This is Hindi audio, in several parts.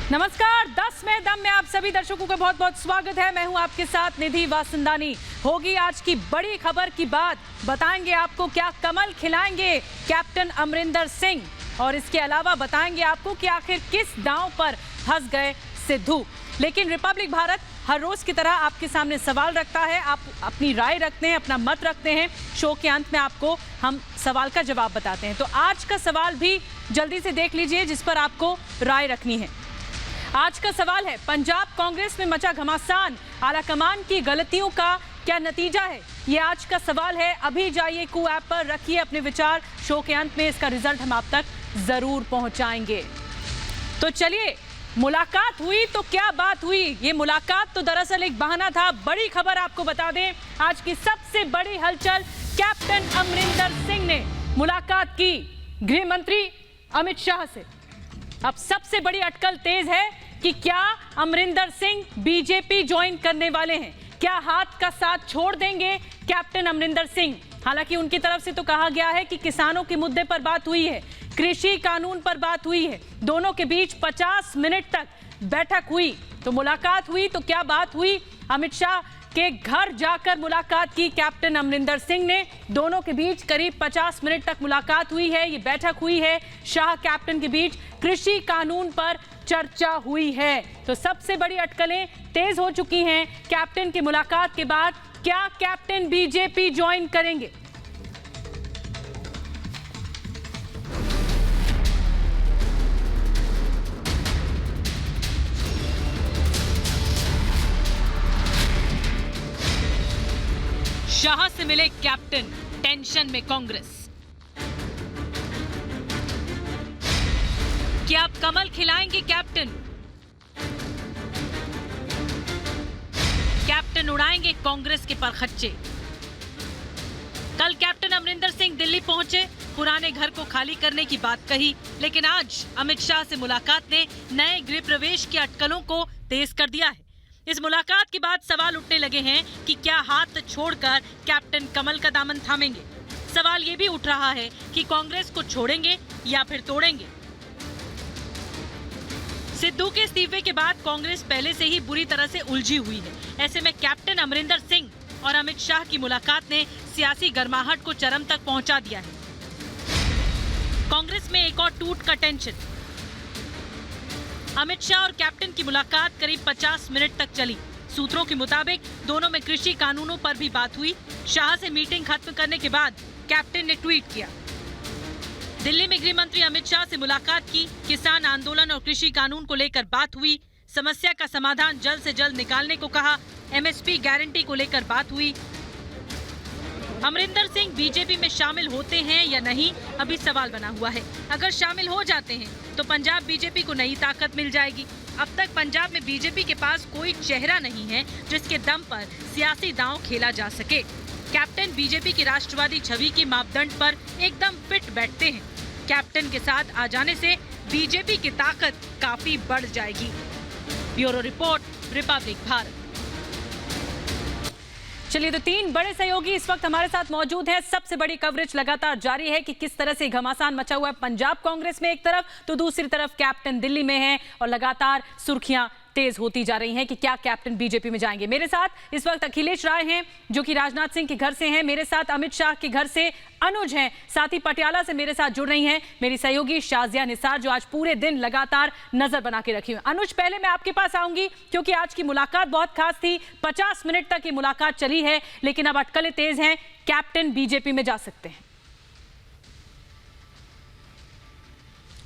नमस्कार, 10 में दम में आप सभी दर्शकों का बहुत बहुत स्वागत है। मैं हूं आपके साथ निधि वासंदानी। होगी आज की बड़ी खबर की बात, बताएंगे आपको क्या कमल खिलाएंगे कैप्टन अमरिंदर सिंह, और इसके अलावा बताएंगे आपको कि आखिर किस दांव पर फंस गए सिद्धू। लेकिन रिपब्लिक भारत हर रोज की तरह आपके सामने सवाल रखता है, आप अपनी राय रखते हैं, अपना मत रखते हैं। शो के अंत में आपको हम सवाल का जवाब बताते हैं। तो आज का सवाल भी जल्दी से देख लीजिए, जिस पर आपको राय रखनी है। आज का सवाल है, पंजाब कांग्रेस में मचा घमासान, आलाकमान की गलतियों का क्या नतीजा है? ये आज का सवाल है। अभी जाइए कू ऐप पर, रखिए अपने विचार। शो के अंत में इसका रिजल्ट हम आप तक जरूर पहुंचाएंगे। तो चलिए, मुलाकात हुई तो क्या बात हुई? ये मुलाकात तो दरअसल एक बहाना था। बड़ी खबर आपको बता दें, आज की सबसे बड़ी हलचल, कैप्टन अमरिंदर सिंह ने मुलाकात की गृह मंत्री अमित शाह से। अब सबसे बड़ी अटकल तेज है कि क्या अमरिंदर सिंह बीजेपी ज्वाइन करने वाले हैं? क्या हाथ का साथ छोड़ देंगे कैप्टन अमरिंदर सिंह? हालांकि उनकी तरफ से तो कहा गया है कि किसानों के मुद्दे पर बात हुई है, कृषि कानून पर बात हुई है, दोनों के बीच 50 मिनट तक बैठक हुई। तो मुलाकात हुई तो क्या बात हुई? अमित शाह के घर जाकर मुलाकात की कैप्टन अमरिंदर सिंह ने। दोनों के बीच करीब 50 मिनट तक मुलाकात हुई है, ये बैठक हुई है। शाह कैप्टन के बीच कृषि कानून पर चर्चा हुई है। तो सबसे बड़ी अटकलें तेज हो चुकी हैं कैप्टन की मुलाकात के बाद। क्या कैप्टन बीजेपी ज्वाइन करेंगे? शाह से मिले कैप्टन, टेंशन में कांग्रेस। क्या आप कमल खिलाएंगे कैप्टन? कैप्टन उड़ाएंगे कांग्रेस के परखच्चे। कल कैप्टन अमरिंदर सिंह दिल्ली पहुंचे, पुराने घर को खाली करने की बात कही, लेकिन आज अमित शाह से मुलाकात ने नए गृह प्रवेश की अटकलों को तेज कर दिया है। इस मुलाकात के बाद सवाल उठने लगे हैं कि क्या हाथ छोड़कर कैप्टन कमल का दामन थामेंगे। सवाल ये भी उठ रहा है कि कांग्रेस को छोड़ेंगे या फिर तोड़ेंगे। सिद्धू के इस्तीफे के बाद कांग्रेस पहले से ही बुरी तरह से उलझी हुई है। ऐसे में कैप्टन अमरिंदर सिंह और अमित शाह की मुलाकात ने सियासी गर्माहट को चरम तक पहुंचा दिया है। कांग्रेस में एक और टूट का टेंशन। अमित शाह और कैप्टन की मुलाकात करीब 50 मिनट तक चली। सूत्रों के मुताबिक दोनों में कृषि कानूनों पर भी बात हुई। शाह से मीटिंग खत्म करने के बाद कैप्टन ने ट्वीट किया। दिल्ली में गृह मंत्री अमित शाह से मुलाकात की, किसान आंदोलन और कृषि कानून को लेकर बात हुई, समस्या का समाधान जल्द से जल्द निकालने को कहा, एमएसपी गारंटी को लेकर बात हुई। अमरिंदर सिंह बीजेपी में शामिल होते हैं या नहीं, अभी सवाल बना हुआ है। अगर शामिल हो जाते हैं तो पंजाब बीजेपी को नई ताकत मिल जाएगी। अब तक पंजाब में बीजेपी के पास कोई चेहरा नहीं है जिसके दम पर सियासी दांव खेला जा सके। कैप्टन बीजेपी की राष्ट्रवादी छवि की मापदंड पर एकदम फिट बैठते हैं। कैप्टन के साथ आ जाने से बीजेपी की ताकत काफी बढ़ जाएगी। Bureau report, Republic Bharat. चलिए, तो 3 बड़े सहयोगी इस वक्त हमारे साथ मौजूद हैं। सबसे बड़ी कवरेज लगातार जारी है कि किस तरह से घमासान मचा हुआ है पंजाब कांग्रेस में एक तरफ, तो दूसरी तरफ कैप्टन दिल्ली में है और लगातार सुर्खियां तेज होती जा रही हैं कि क्या कैप्टन बीजेपी में जाएंगे। मेरे साथ इस वक्त अखिलेश राय हैं, जो कि राजनाथ सिंह के घर से हैं। मेरे साथ अमित शाह के घर से अनुज हैं। साथ ही पटियाला से मेरे साथ जुड़ रही हैं मेरी सहयोगी शाजिया निसार, जो आज पूरे दिन लगातार नजर बना के रखी हुई। अनुज, पहले मैं आपके पास आऊंगी क्योंकि आज की मुलाकात बहुत खास थी। 50 मिनट तक ये मुलाकात चली है, लेकिन अब अटकलें तेज हैं। कैप्टन बीजेपी में जा सकते हैं?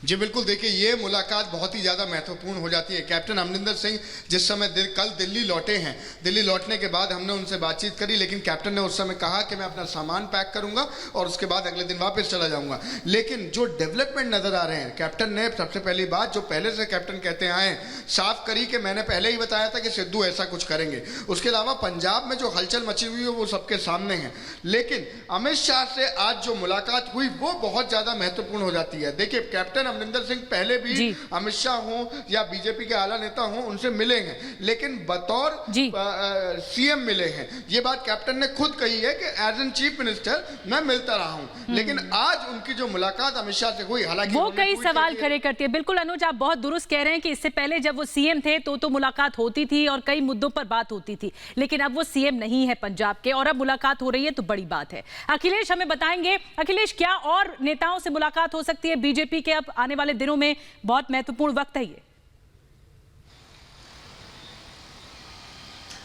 जी बिल्कुल, देखिए ये मुलाकात बहुत ही ज़्यादा महत्वपूर्ण हो जाती है। कैप्टन अमरिंदर सिंह जिस समय कल दिल्ली लौटे हैं, दिल्ली लौटने के बाद हमने उनसे बातचीत करी, लेकिन कैप्टन ने उस समय कहा कि मैं अपना सामान पैक करूंगा और उसके बाद अगले दिन वापस चला जाऊंगा। लेकिन जो डेवलपमेंट नज़र आ रहे हैं, कैप्टन ने सबसे पहली बात जो पहले से कैप्टन कहते आए साफ करी कि मैंने पहले ही बताया था कि सिद्धू ऐसा कुछ करेंगे। उसके अलावा पंजाब में जो हलचल मची हुई है वो सबके सामने है। लेकिन अमित शाह से आज जो मुलाकात हुई वो बहुत ज़्यादा महत्वपूर्ण हो जाती है। देखिए, कैप्टन अमरिंदर सिंह पहले भी अमित शाह हो या बीजेपी के आला नेता हो उनसे मिले हैं, लेकिन बतौर सीएम मिले हैं। ये बात कैप्टन ने खुद कही है कि एज एन चीफ मिनिस्टर मैं मिलता रहा हूं, लेकिन आज उनकी जो मुलाकात अमित शाह से हुई, हालांकि वो कई सवाल खड़े करती है। बिल्कुल अनुज, आप बहुत दुरुस्त कह रहे हैं कि इससे पहले जब वो सीएम थे तो मुलाकात होती थी और कई मुद्दों पर बात होती थी, लेकिन अब वो सीएम नहीं है पंजाब के और अब मुलाकात हो रही है, तो बड़ी बात है। अखिलेश हमें बताएंगे, अखिलेश क्या और नेताओं से मुलाकात हो सकती है बीजेपी के अब आने वाले दिनों में? बहुत महत्वपूर्ण वक्त है ये।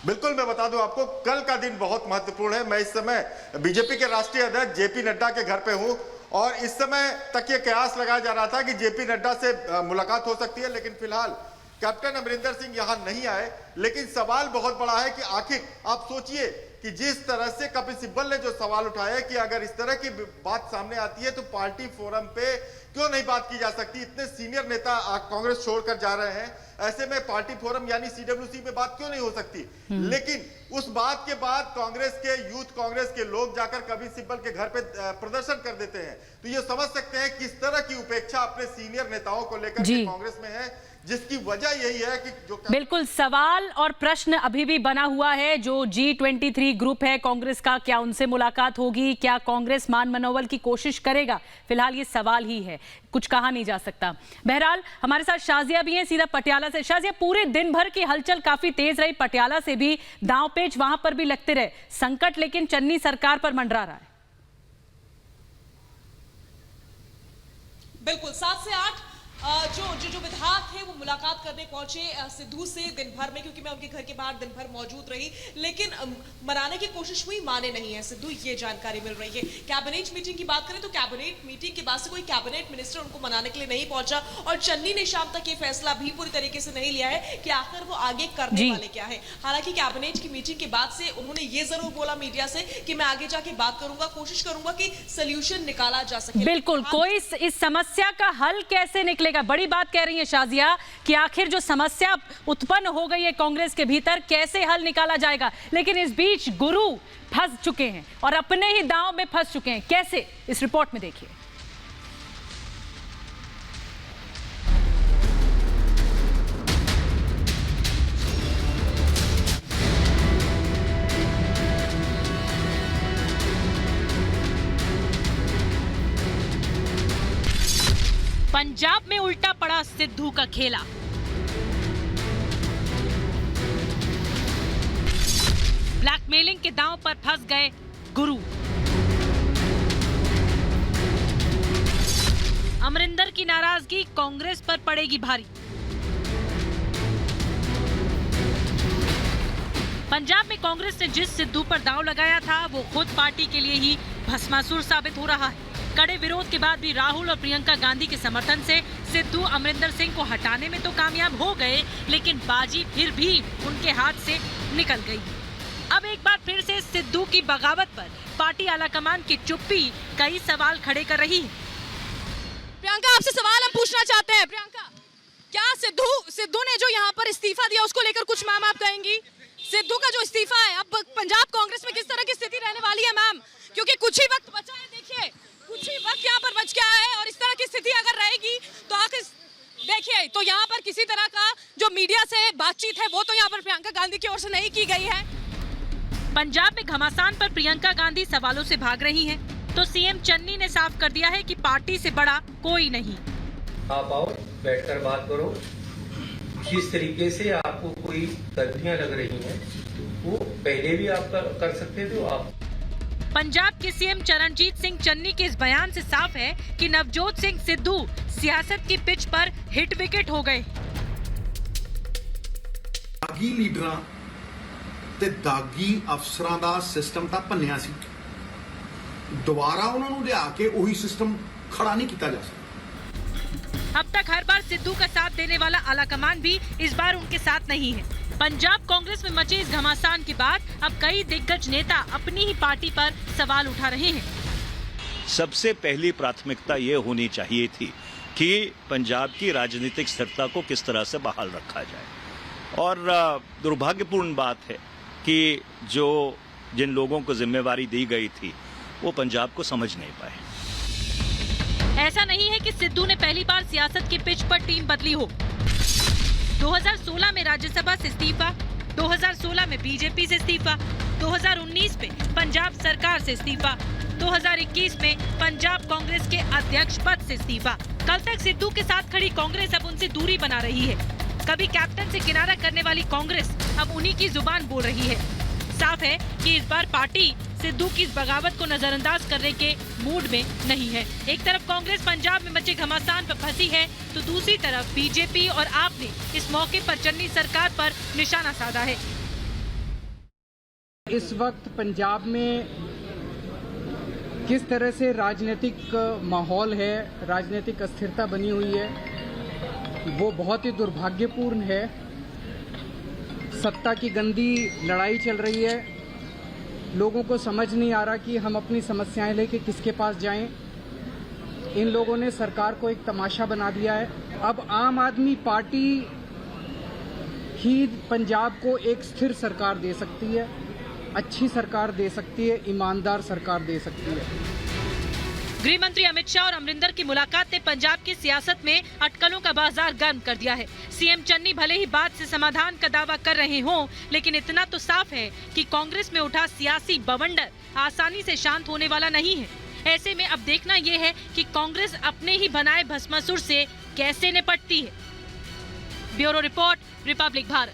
बिल्कुल, मैं बता दूं आपको, कल का दिन बहुत महत्वपूर्ण है। मैं इस समय बीजेपी के राष्ट्रीय अध्यक्ष जेपी नड्डा के घर पे हूं और इस समय तक ये कयास लगाया जा रहा था कि जेपी नड्डा से मुलाकात हो सकती है, लेकिन फिलहाल कैप्टन अमरिंदर सिंह यहां नहीं आए। लेकिन सवाल बहुत बड़ा है कि आखिर आप सोचिए कि जिस तरह से कपिल सिब्बल ने जो सवाल उठाया कि अगर इस तरह की बात सामने आती है तो पार्टी फोरम पे क्यों नहीं बात की जा सकती, इतने सीनियर नेता कांग्रेस छोड़कर जा रहे हैं, ऐसे में पार्टी फोरम यानी सीडब्ल्यूसी में बात क्यों नहीं हो सकती। लेकिन उस बात के बाद कांग्रेस के यूथ कांग्रेस के लोग जाकर कपिल सिब्बल के घर पे प्रदर्शन कर देते हैं, तो ये समझ सकते हैं किस तरह की उपेक्षा अपने सीनियर नेताओं को लेकर के कांग्रेस में है, जिसकी वजह यही है कि जो बिल्कुल सवाल और प्रश्न अभी भी बना हुआ है। जो G23 ग्रुप है कांग्रेस का, क्या उनसे मुलाकात होगी? क्या कांग्रेस मान मनोवल की कोशिश करेगा? फिलहाल ये सवाल ही है, कुछ कहा नहीं जा सकता। बहरहाल हमारे साथ शाजिया भी हैं सीधा पटियाला से। शाजिया, पूरे दिन भर की हलचल काफी तेज रही, पटियाला से भी दांवपेच वहां पर भी लगते रहे, संकट लेकिन चन्नी सरकार पर मंडरा रहा है। बिल्कुल 7 से 8 जो विधायक थे वो मुलाकात करने पहुंचे सिद्धू से दिन भर में, क्योंकि मैं उनके घर के बाहर दिन भर मौजूद रही, लेकिन मनाने की कोशिश हुई, माने नहीं है सिद्धू, ये जानकारी मिल रही है। कैबिनेट मीटिंग की बात करें तो कैबिनेट मीटिंग के बाद से कोई कैबिनेट मिनिस्टर उनको मनाने के लिए नहीं पहुंचा और चन्नी ने शाम तक ये फैसला भी पूरी तरीके से नहीं लिया है कि आखिर वो आगे करने वाले क्या है। हालांकि कैबिनेट की मीटिंग के बाद से उन्होंने ये जरूर बोला मीडिया से कि मैं आगे जाके बात करूंगा, कोशिश करूंगा कि सोल्यूशन निकाला जा सके। बिल्कुल, कोई इस समस्या का हल कैसे निकलेगा? बड़ी बात कह रही है शाजिया कि आखिर जो समस्या उत्पन्न हो गई है कांग्रेस के भीतर, कैसे हल निकाला जाएगा? लेकिन इस बीच गुरु फंस चुके हैं और अपने ही दांव में फंस चुके हैं। कैसे? इस रिपोर्ट में देखिए। पंजाब में उल्टा पड़ा सिद्धू का खेला। ब्लैकमेलिंग के दांव पर फंस गए गुरु। अमरिंदर की नाराजगी कांग्रेस पर पड़ेगी भारी। पंजाब में कांग्रेस ने जिस सिद्धू पर दांव लगाया था वो खुद पार्टी के लिए ही भस्मासुर साबित हो रहा है। कड़े विरोध के बाद भी राहुल और प्रियंका गांधी के समर्थन से सिद्धू अमरिंदर सिंह को हटाने में तो कामयाब हो गए, लेकिन बाजी फिर भी उनके हाथ से निकल गई। अब एक बार फिर से सिद्धू की बगावत पर पार्टी आलाकमान की चुप्पी कई सवाल खड़े कर रही है। प्रियंका, आपसे सवाल हम पूछना चाहते हैं। प्रियंका, क्या सिद्धू ने जो यहाँ पर इस्तीफा दिया उसको लेकर कुछ मैम आप कहेंगी? सिद्धू का जो इस्तीफा है, अब पंजाब कांग्रेस में किस तरह की स्थिति रहने वाली है मैम? क्योंकि कुछ ही वक्त बचा है, देखिए कुछ ही वक्त यहाँ पर बच गया है और इस तरह की स्थिति अगर रहेगी तो आखिर देखिए, तो यहाँ पर किसी तरह का जो मीडिया से बातचीत है वो तो यहाँ पर प्रियंका गांधी की ओर से नहीं की गई है। पंजाब में घमासान पर प्रियंका गांधी सवालों से भाग रही हैं, तो सीएम चन्नी ने साफ कर दिया है कि पार्टी से बड़ा कोई नहीं। आप आओ, बैठकर बात करो। जिस तरीके से आपको कोई गलतियां लग रही हैं वो पहले भी आप कर सकते थे। आप पंजाब के सीएम चरणजीत सिंह चन्नी के इस बयान से साफ है कि नवजोत सिंह सिद्धू सियासत की पिच पर हिट विकेट हो गए। दागी लीडरां ते दागी अफसरां दा सिस्टम तां भन्निया सी, दोबारा उन्हां नूं लिया के ओही सिस्टम खड़ा नहीं किया जा सकता। अब तक हर बार सिद्धू का साथ देने वाला आलाकमान भी इस बार उनके साथ नहीं है। पंजाब कांग्रेस में मचे इस घमासान के बाद अब कई दिग्गज नेता अपनी ही पार्टी पर सवाल उठा रहे हैं। सबसे पहली प्राथमिकता ये होनी चाहिए थी कि पंजाब की राजनीतिक स्थिरता को किस तरह से बहाल रखा जाए। और दुर्भाग्यपूर्ण बात है कि जिन लोगों को जिम्मेवारी दी गई थी वो पंजाब को समझ नहीं पाए। ऐसा नहीं है कि सिद्धू ने पहली बार सियासत के पिच पर टीम बदली हो। 2016 में राज्यसभा से इस्तीफा, 2016 में बीजेपी से इस्तीफा, 2019 में पंजाब सरकार से इस्तीफा, 2021 में पंजाब कांग्रेस के अध्यक्ष पद से इस्तीफा। कल तक सिद्धू के साथ खड़ी कांग्रेस अब उनसे दूरी बना रही है। कभी कैप्टन से किनारा करने वाली कांग्रेस अब उन्हीं की जुबान बोल रही है। साफ है कि इस बार पार्टी सिद्धू की इस बगावत को नजरअंदाज करने के मूड में नहीं है। एक तरफ कांग्रेस पंजाब में मचे घमासान पर फंसी है, तो दूसरी तरफ बीजेपी और आप ने इस मौके पर चन्नी सरकार पर निशाना साधा है। इस वक्त पंजाब में किस तरह से राजनीतिक माहौल है, राजनीतिक अस्थिरता बनी हुई है, वो बहुत ही दुर्भाग्यपूर्ण है। सत्ता की गंदी लड़ाई चल रही है। लोगों को समझ नहीं आ रहा कि हम अपनी समस्याएं लेके किसके पास जाएं। इन लोगों ने सरकार को एक तमाशा बना दिया है। अब आम आदमी पार्टी ही पंजाब को एक स्थिर सरकार दे सकती है, अच्छी सरकार दे सकती है, ईमानदार सरकार दे सकती है। गृह मंत्री अमित शाह और अमरिंदर की मुलाकात ने पंजाब की सियासत में अटकलों का बाजार गर्म कर दिया है। सीएम चन्नी भले ही बात से समाधान का दावा कर रहे हों, लेकिन इतना तो साफ है कि कांग्रेस में उठा सियासी बवंडर आसानी से शांत होने वाला नहीं है। ऐसे में अब देखना यह है कि कांग्रेस अपने ही बनाए भस्मासुर से कैसे निपटती है। Bureau report, Republic Bharat.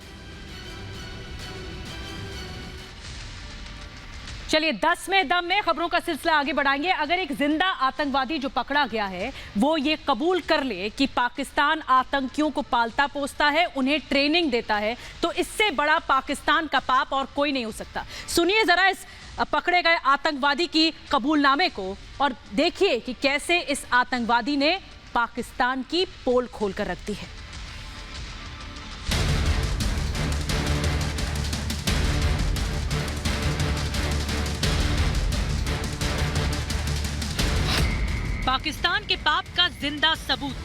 चलिए 10वें दम में खबरों का सिलसिला आगे बढ़ाएंगे। अगर एक जिंदा आतंकवादी जो पकड़ा गया है वो ये कबूल कर ले कि पाकिस्तान आतंकियों को पालता पोसता है, उन्हें ट्रेनिंग देता है, तो इससे बड़ा पाकिस्तान का पाप और कोई नहीं हो सकता। सुनिए जरा इस पकड़े गए आतंकवादी की कबूलनामे को और देखिए कि कैसे इस आतंकवादी ने पाकिस्तान की पोल खोल कर रख दी है। पाकिस्तान के पाप का जिंदा सबूत।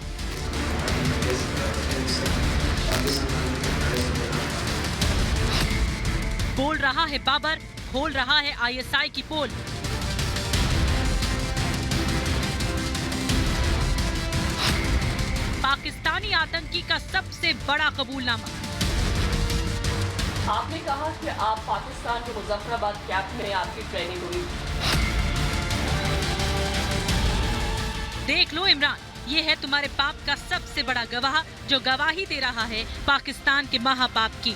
बोल रहा है बाबर, खोल रहा है आईएसआई की पोल। पाकिस्तानी आतंकी का सबसे बड़ा कबूलनामा। आपने कहा कि आप पाकिस्तान के मुजफ्फराबाद कैंप में आपकी ट्रेनिंग हुई। देख लो इमरान, ये है तुम्हारे पाप का सबसे बड़ा गवाह जो गवाही दे रहा है पाकिस्तान के महापाप की।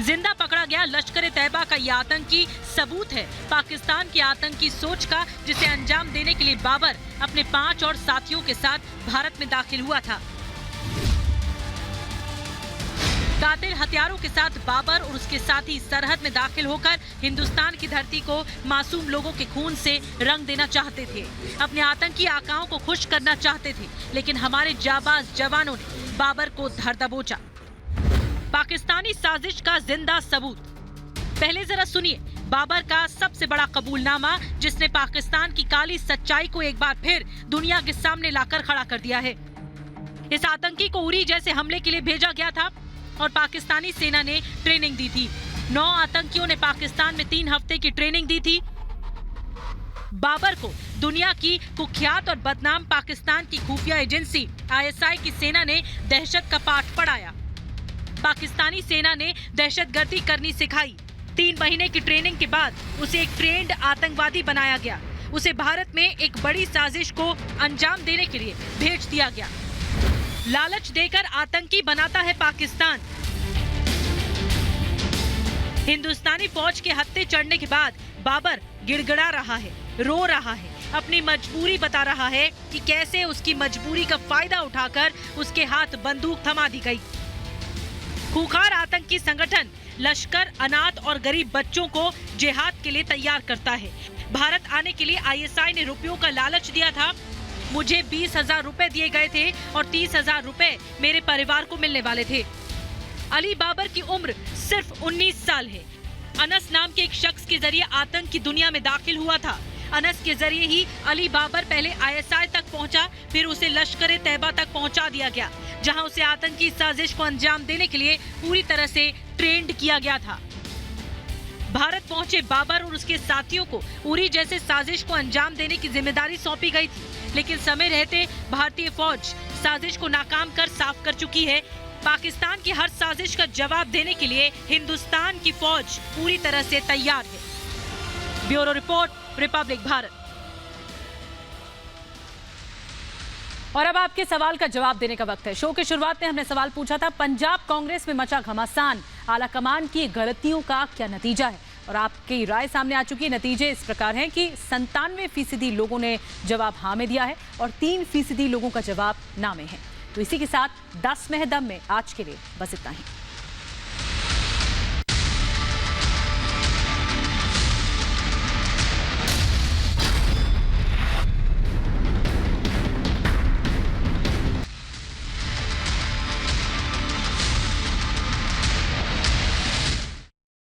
जिंदा पकड़ा गया लश्कर तैयबा का ये आतंकी सबूत है पाकिस्तान की आतंकी सोच का, जिसे अंजाम देने के लिए बाबर अपने 5 और साथियों के साथ भारत में दाखिल हुआ था। कातिल हथियारों के साथ बाबर और उसके साथी सरहद में दाखिल होकर हिंदुस्तान की धरती को मासूम लोगों के खून से रंग देना चाहते थे, अपने आतंकी आकाओं को खुश करना चाहते थे, लेकिन हमारे जाबाज जवानों ने बाबर को धर दबोचा। पाकिस्तानी साजिश का जिंदा सबूत। पहले जरा सुनिए बाबर का सबसे बड़ा कबूलनामा, जिसने पाकिस्तान की काली सच्चाई को एक बार फिर दुनिया के सामने लाकर खड़ा कर दिया है। इस आतंकी को उरी जैसे हमले के लिए भेजा गया था और पाकिस्तानी सेना ने ट्रेनिंग दी थी। 9 आतंकियों ने पाकिस्तान में 3 हफ्ते की ट्रेनिंग दी थी। बाबर को दुनिया की कुख्यात और बदनाम पाकिस्तान की खुफिया एजेंसी आईएसआई की सेना ने दहशत का पाठ पढ़ाया। पाकिस्तानी सेना ने दहशतगर्दी करनी सिखाई। 3 महीने की ट्रेनिंग के बाद उसे एक ट्रेंड आतंकवादी बनाया गया। उसे भारत में एक बड़ी साजिश को अंजाम देने के लिए भेज दिया गया। लालच देकर आतंकी बनाता है पाकिस्तान। हिंदुस्तानी फौज के हत्थे चढ़ने के बाद बाबर गिड़गिड़ा रहा है, रो रहा है, अपनी मजबूरी बता रहा है कि कैसे उसकी मजबूरी का फायदा उठाकर उसके हाथ बंदूक थमा दी गई। खूंखार आतंकी संगठन लश्कर अनाथ और गरीब बच्चों को जिहाद के लिए तैयार करता है। भारत आने के लिए आईएसआई ने रुपयों का लालच दिया था। मुझे 20,000 रुपए दिए गए थे और 30,000 रुपए मेरे परिवार को मिलने वाले थे। अली बाबर की उम्र सिर्फ 19 साल है। अनस नाम के एक शख्स के जरिए आतंक की दुनिया में दाखिल हुआ था। अनस के जरिए ही अली बाबर पहले आईएसआई तक पहुंचा, फिर उसे लश्कर तैयबा तक पहुंचा दिया गया, जहां उसे आतंकी साजिश को अंजाम देने के लिए पूरी तरह से ट्रेंड किया गया था। भारत पहुंचे बाबर और उसके साथियों को उरी जैसे साजिश को अंजाम देने की जिम्मेदारी सौंपी गई थी, लेकिन समय रहते भारतीय फौज साजिश को नाकाम कर साफ कर चुकी है। पाकिस्तान की हर साजिश का जवाब देने के लिए हिंदुस्तान की फौज पूरी तरह से तैयार है। Bureau report, Republic Bharat. और अब आपके सवाल का जवाब देने का वक्त है। शो की शुरुआत में हमने सवाल पूछा था, पंजाब कांग्रेस में मचा घमासान, आला कमान की गलतियों का क्या नतीजा है? और आपकी राय सामने आ चुकी है। नतीजे इस प्रकार हैं कि 97% लोगों ने जवाब हाँ में दिया है और 3% लोगों का जवाब ना में है। तो इसी के साथ 10 में है दम में आज के लिए बस इतना ही।